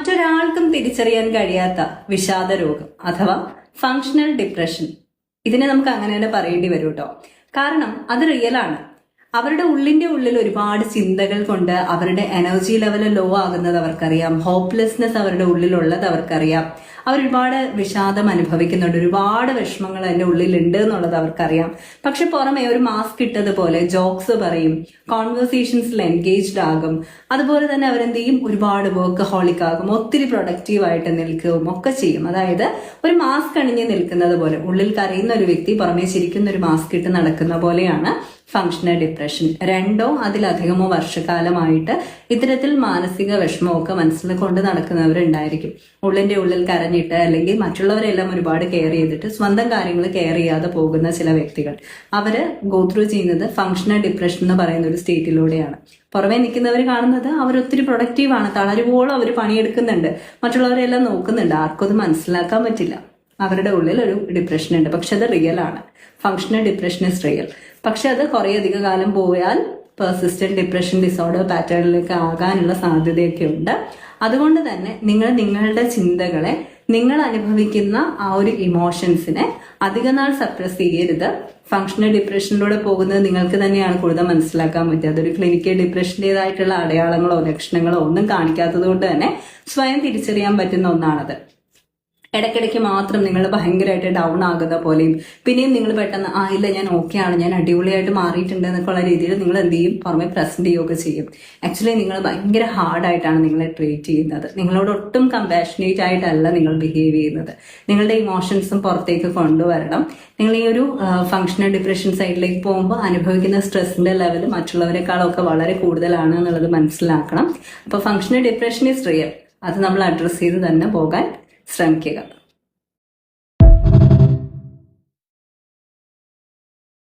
മറ്റൊരാൾക്കും തിരിച്ചറിയാൻ കഴിയാത്ത വിഷാദ രോഗം അഥവാ ഫങ്ഷണൽ ഡിപ്രഷൻ. ഇതിനെ നമുക്ക് അങ്ങനെ തന്നെ പറയേണ്ടി വരും കേട്ടോ. കാരണം അത് റിയലാണ്. അവരുടെ ഉള്ളിൽ ഒരുപാട് ചിന്തകൾ കൊണ്ട് അവരുടെ എനർജി ലെവൽ ലോ ആകുന്നത് അവർക്കറിയാം. ഹോപ്പ്ലെസ്നെസ് അവരുടെ ഉള്ളിലുള്ളത് അവർക്കറിയാം. അവരൊരുപാട് വിഷാദം അനുഭവിക്കുന്നുണ്ട്, ഒരുപാട് വിഷമങ്ങൾ എൻ്റെ ഉള്ളിലുണ്ട് എന്നുള്ളത് അവർക്കറിയാം. പക്ഷെ പുറമെ ഒരു മാസ്ക് ഇട്ടതുപോലെ ജോക്സ് പറയും, കോൺവെർസേഷൻസിൽ എൻഗേജ്ഡ് ആകും. അതുപോലെ തന്നെ അവരെന്ത് ചെയ്യും, ഒരുപാട് വർക്കഹോളിക് ആകും, ഒത്തിരി പ്രൊഡക്റ്റീവായിട്ട് നിൽക്കുകയും ഒക്കെ ചെയ്യും. അതായത് ഒരു മാസ്ക് അണിഞ്ഞ് നിൽക്കുന്നത് പോലെ, ഉള്ളിൽ കരയുന്ന ഒരു വ്യക്തി പുറമെ ചിരിക്കുന്ന ഒരു മാസ്ക് ഇട്ട് നടക്കുന്ന പോലെയാണ് ഫങ്ഷണൽ ഡിപ്രഷൻ. 2 അതിലധികമോ വർഷക്കാലമായിട്ട് ഇത്തരത്തിൽ മാനസിക വിഷമമൊക്കെ മനസ്സിൽ കൊണ്ട് നടക്കുന്നവരുണ്ടായിരിക്കും. ഉള്ളിൽ കരഞ്ഞിട്ട് അല്ലെങ്കിൽ മറ്റുള്ളവരെല്ലാം ഒരുപാട് കെയർ ചെയ്തിട്ട് സ്വന്തം കാര്യങ്ങൾ കെയർ ചെയ്യാതെ പോകുന്ന ചില വ്യക്തികൾ, അവര് ഗോ ത്രൂ ചെയ്യുന്നത് ഫങ്ഷണൽ ഡിപ്രഷൻ എന്ന് പറയുന്ന ഒരു സ്റ്റേറ്റിലൂടെയാണ്. പുറമെ നിൽക്കുന്നവർ കാണുന്നത് അവരൊത്തിരി പ്രൊഡക്റ്റീവാണ്, തളരുവോളം അവർ പണിയെടുക്കുന്നുണ്ട്, മറ്റുള്ളവരെല്ലാം നോക്കുന്നുണ്ട്. ആർക്കും അത് മനസ്സിലാക്കാൻ പറ്റില്ല. അവരുടെ ഉള്ളിൽ ഒരു ഡിപ്രഷൻ ഉണ്ട്, പക്ഷെ അത് റിയൽ ആണ്. Functional depression is real. പക്ഷെ അത് കുറേ അധികം കാലം പോയാൽ പെർസിസ്റ്റന്റ് ഡിപ്രഷൻ ഡിസോർഡർ പാറ്റേണിലേക്ക് ആകാനുള്ള സാധ്യതയൊക്കെ ഉണ്ട്. അതുകൊണ്ട് തന്നെ നിങ്ങളുടെ ചിന്തകളെ, നിങ്ങൾ അനുഭവിക്കുന്ന ആ ഒരു ഇമോഷൻസിനെ അധിക നാൾ സപ്രസ് ചെയ്യരുത്. ഫങ്ഷണൽ ഡിപ്രഷനിലൂടെ പോകുന്നത് നിങ്ങൾക്ക് തന്നെയാണ് കൂടുതൽ മനസ്സിലാക്കാൻ പറ്റുക. അതൊരു ക്ലിനിക്കൽ ഡിപ്രഷൻ്റെതായിട്ടുള്ള അടയാളങ്ങളോ ലക്ഷണങ്ങളോ ഒന്നും കാണിക്കാത്തത് കൊണ്ട് തന്നെ സ്വയം തിരിച്ചറിയാൻ പറ്റുന്ന ഒന്നാണത്. ഇടയ്ക്കിടയ്ക്ക് മാത്രം നിങ്ങൾ ഭയങ്കരമായിട്ട് ഡൗൺ ആകുന്ന പോലെയും പിന്നെയും നിങ്ങൾ പെട്ടെന്ന് ഇല്ല ഞാൻ ഓക്കെയാണ്, ഞാൻ അടിപൊളിയായിട്ട് മാറിയിട്ടുണ്ട് എന്നൊക്കെയുള്ള രീതിയിൽ നിങ്ങൾ എന്ത് ചെയ്യും, പുറമെ പ്രസന്റ് ചെയ്യുകയൊക്കെ ചെയ്യും. ആക്ച്വലി നിങ്ങൾ ഭയങ്കര ഹാർഡായിട്ടാണ് നിങ്ങളെ ട്രീറ്റ് ചെയ്യുന്നത്. നിങ്ങളോട് ഒട്ടും കമ്പാഷനേറ്റ് ആയിട്ടല്ല നിങ്ങൾ ബിഹേവ് ചെയ്യുന്നത്. നിങ്ങളുടെ ഇമോഷൻസും പുറത്തേക്ക് കൊണ്ടുവരണം. നിങ്ങൾ ഈ ഒരു ഫങ്ഷണൽ ഡിപ്രഷൻ സൈഡിലേക്ക് പോകുമ്പോൾ അനുഭവിക്കുന്ന സ്ട്രെസ്സിന്റെ ലെവൽ മറ്റുള്ളവരെക്കാളൊക്കെ വളരെ കൂടുതലാണ് എന്നുള്ളത് മനസ്സിലാക്കണം. അപ്പോൾ ഫങ്ഷണൽ ഡിപ്രഷൻ ഈസ് റിയൽ. അത് നമ്മൾ അഡ്രസ് ചെയ്ത് തന്നെ പോകാൻ ശ്രമിക്കുക.